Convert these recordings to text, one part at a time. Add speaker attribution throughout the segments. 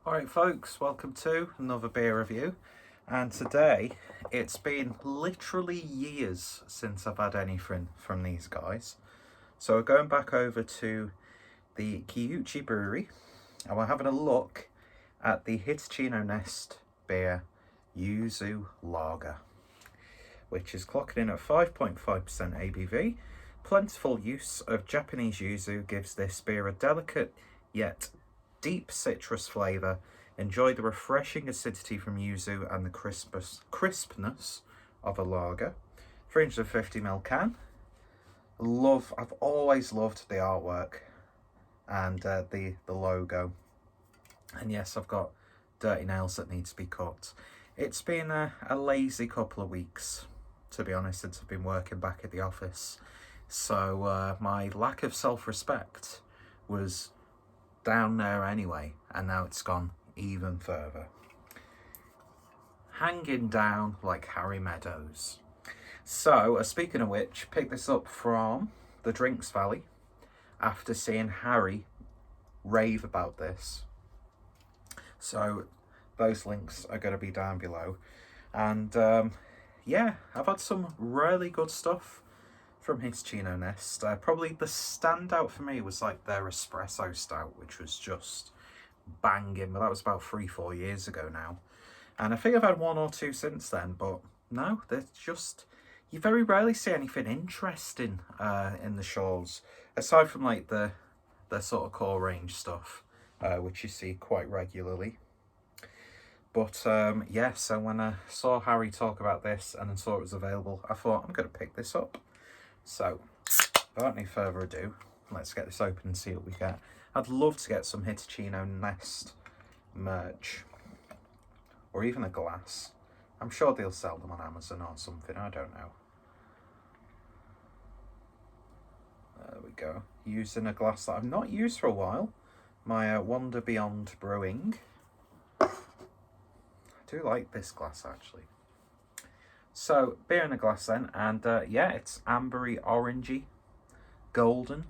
Speaker 1: Alright folks, welcome to another beer review, and today it's been literally years since I've had anything from these guys. So we're going back over to the Kiuchi Brewery and we're having a look at the Hitachino Nest beer Yuzu Lager, which is clocking in at 5.5% ABV. Plentiful use of Japanese yuzu gives this beer a delicate yet deep citrus flavour. Enjoy the refreshing acidity from yuzu and the crispness of a lager. 350ml can. I've always loved the artwork and the logo. And yes, I've got dirty nails that need to be cut. It's been a lazy couple of weeks, to be honest, since I've been working back at the office. So my lack of self-respect was down there anyway, and now it's gone even further. Hanging down like Harry Meadows. So, speaking of which, picked this up from the Drinks Valley after seeing Harry rave about this. So, those links are going to be down below. And yeah, I've had some really good stuff from Hitachino Nest. Probably the standout for me was like their espresso stout, which was just banging, but that was about 3-4 years ago now. And I think I've had one or two since then, but no, they're just, you very rarely see anything interesting in the shawls, aside from like the sort of core range stuff, which you see quite regularly. But yeah, so when I saw Harry talk about this and then saw it was available, I thought I'm going to pick this up. So, without any further ado, let's get this open and see what we get. I'd love to get some Hitachino Nest merch, or even a glass. I'm sure they'll sell them on Amazon or something, I don't know. There we go. Using a glass that I've not used for a while. My Wander Beyond Brewing. I do like this glass actually. So, beer in a glass then, and yeah, it's ambery, orangey, golden.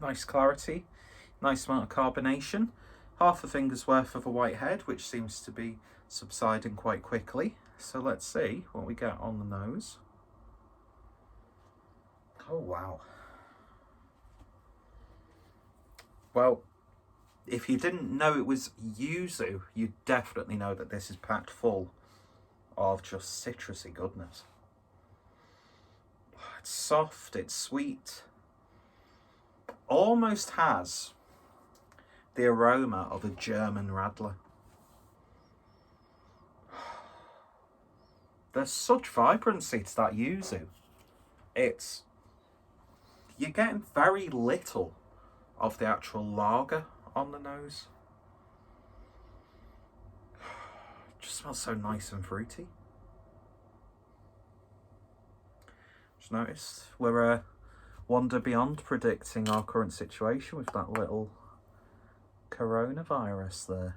Speaker 1: Nice clarity, nice amount of carbonation. Half a finger's worth of a white head, which seems to be subsiding quite quickly. So let's see what we get on the nose. Oh wow. Well, if you didn't know it was yuzu, you definitely know that this is packed full of just citrusy goodness. It's soft, it's sweet, almost has the aroma of a German Radler. There's such vibrancy to that yuzu. You're getting very little of the actual lager on the nose. Just smells so nice and fruity. Just noticed we're Wander Beyond predicting our current situation with that little coronavirus there.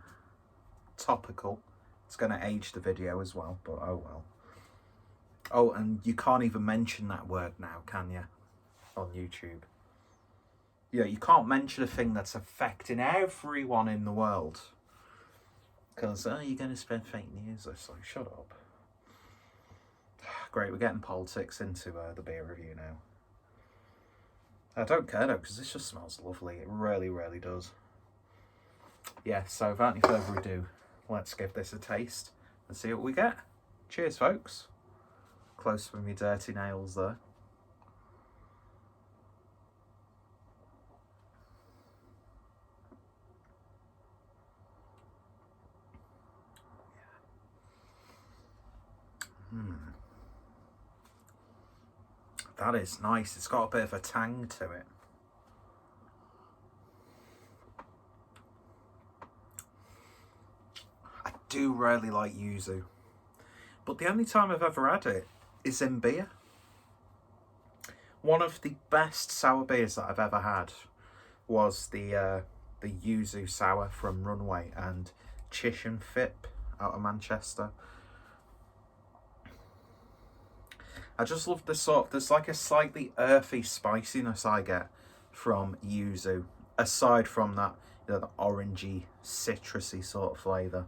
Speaker 1: Topical. It's going to age the video as well, but oh well. Oh, and you can't even mention that word now, can you? On YouTube. Yeah, you can't mention a thing that's affecting everyone in the world. Because, you're going to spread fake news. It's like, shut up. Great, we're getting politics into the beer review now. I don't care though, because this just smells lovely. It really, really does. Yeah, so without any further ado, let's give this a taste and see what we get. Cheers, folks. Close with me dirty nails there. That is nice. It's got a bit of a tang to it. I do really like yuzu, but the only time I've ever had it is in beer. One of the best sour beers that I've ever had was the yuzu sour from Runway and Chish and Fip out of Manchester. I just love the there's like a slightly earthy spiciness I get from yuzu. Aside from that, an orangey, citrusy sort of flavour.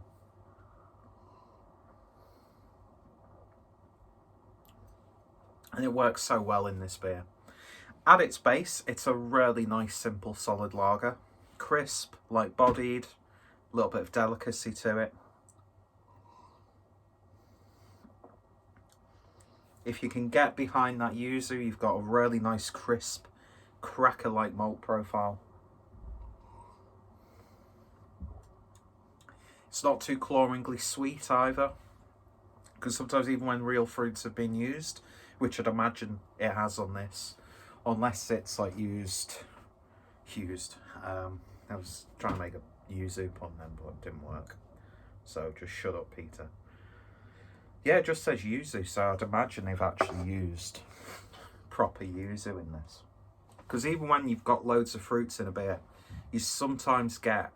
Speaker 1: And it works so well in this beer. At its base, it's a really nice, simple, solid lager. Crisp, light-bodied, a little bit of delicacy to it. If you can get behind that yuzu, you've got a really nice, crisp, cracker-like malt profile. It's not too cloyingly sweet either, because sometimes even when real fruits have been used, which I'd imagine it has on this, unless it's like used. I was trying to make a yuzu pun then, but it didn't work. So just shut up, Peter. Yeah, it just says yuzu, so I'd imagine they've actually used proper yuzu in this. Because even when you've got loads of fruits in a beer, you sometimes get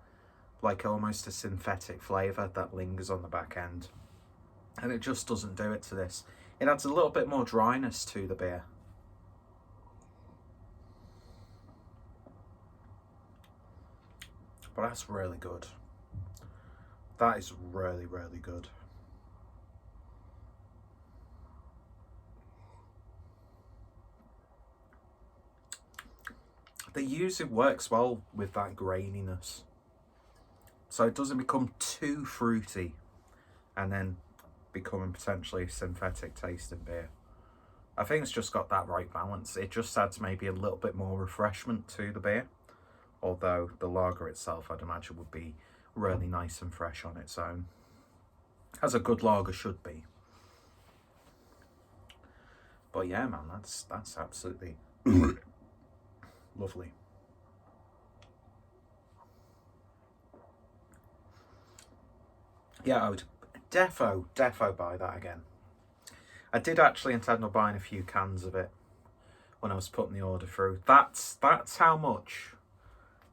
Speaker 1: like almost a synthetic flavour that lingers on the back end. And it just doesn't do it to this. It adds a little bit more dryness to the beer. But that's really good. That is really, really good. The yuzu works well with that graininess. So it doesn't become too fruity and then becoming potentially a synthetic tasting beer. I think it's just got that right balance. It just adds maybe a little bit more refreshment to the beer. Although the lager itself, I'd imagine, would be really nice and fresh on its own. As a good lager should be. But yeah, man, that's absolutely lovely. Yeah, I would defo buy that again. I did actually intend on buying a few cans of it when I was putting the order through. That's how much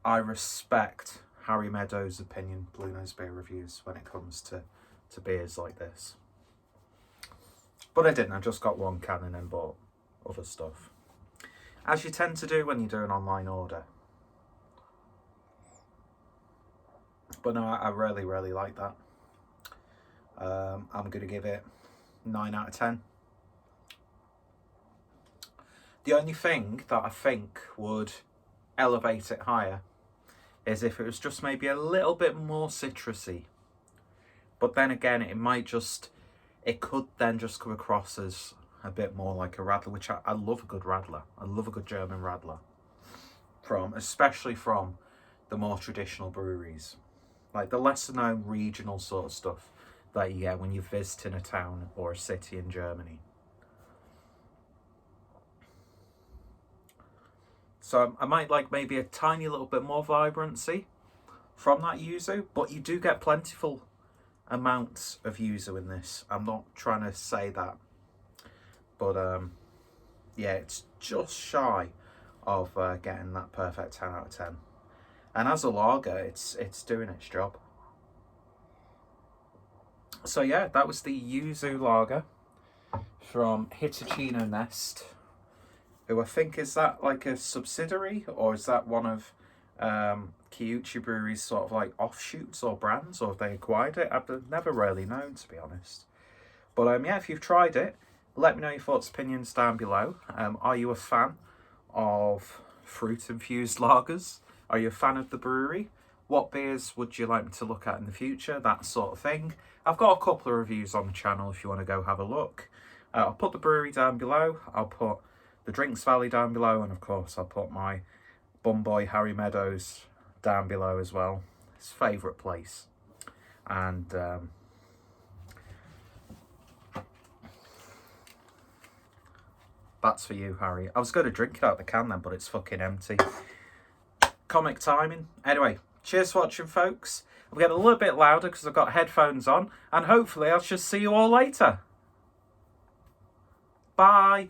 Speaker 1: I respect Harry Meadows' opinion, Blue Nose Beer Reviews, when it comes to beers like this. But I didn't, I just got one can and then bought other stuff. As you tend to do when you do an online order. But no, I really, really like that. I'm going to give it 9 out of 10. The only thing that I think would elevate it higher is if it was just maybe a little bit more citrusy. But then again, it could then just come across as a bit more like a radler, which I love a good radler. I love a good German radler. Especially from the more traditional breweries. Like the lesser known regional sort of stuff that you get when you're visiting a town or a city in Germany. So I might like maybe a tiny little bit more vibrancy from that yuzu, but you do get plentiful amounts of yuzu in this. I'm not trying to say that, but yeah, it's just shy of getting that perfect 10 out of 10. And as a lager, it's doing its job. So yeah, that was the yuzu lager from Hitachino Nest, who I think, is that like a subsidiary, or is that one of Kiuchi Brewery's sort of like offshoots or brands, or have they acquired it? I've never really known, to be honest. But yeah, if you've tried it, let me know your thoughts, opinions down below. Are you a fan of fruit-infused lagers? Are you a fan of the brewery? What beers would you like me to look at in the future? That sort of thing. I've got a couple of reviews on the channel if you want to go have a look. I'll put the brewery down below. I'll put the Drinks Valley down below. And of course, I'll put my bum boy Harry Meadows down below as well. His favourite place. And that's for you, Harry. I was going to drink it out of the can then, but it's fucking empty. Comic timing. Anyway, cheers for watching, folks. I'm getting a little bit louder because I've got headphones on, and hopefully I shall see you all later. Bye.